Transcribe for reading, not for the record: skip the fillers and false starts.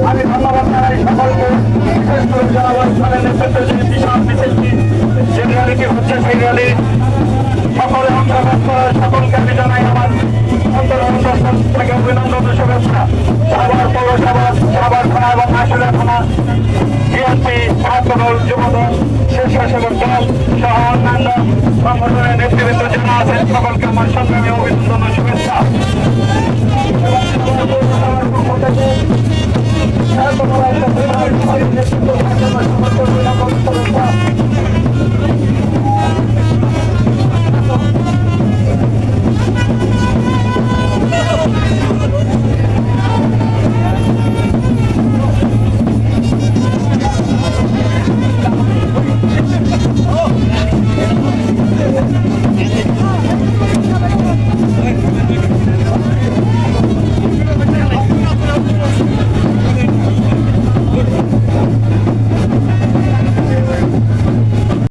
আমি ধন্যবাদ জানাই সকলকে, বিশেষ করে জনগণের নেতৃত্বে যে বিশাল মিছিলটি যে র্যালিটি হচ্ছে সেই র্যালি সকলে অংশগ্রহণ করে সকলকে আমি জানাই আমার অন্তর থেকে অভিনন্দন শুভেচ্ছা। সাভার পৌরসভা, সাভার থানা এবং আশুলিয়া থানা, বিএনপি, ছাত্রদল, যুবদল, স্বেচ্ছাসেবক দল সহ অন্যান্য সংগঠনের নেতৃবৃন্দ যারা আছেন সকলকে আমার সংগ্রামী অভিনন্দন ও শুভেচ্ছা। নেতৃত্ব